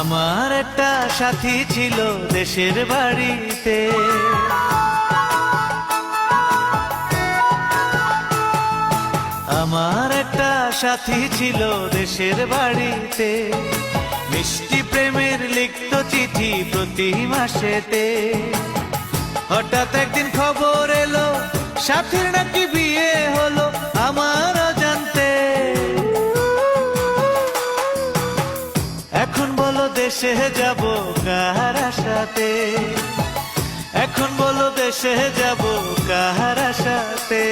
আমার একটা সাথী ছিল দেশের বাড়িতে, আমার একটা সাথী ছিল দেশের বাড়িতে, মিষ্টি প্রেমের লিখত চিঠি প্রতি মাসেতে। হঠাৎ একদিন খবর এলো সাথীর নাকি বিয়ে হলো আমার অজান্তে। এখন বলো দেশে যাব কার আশাতে, এখন বলো দেশে যাব কার আশাতে।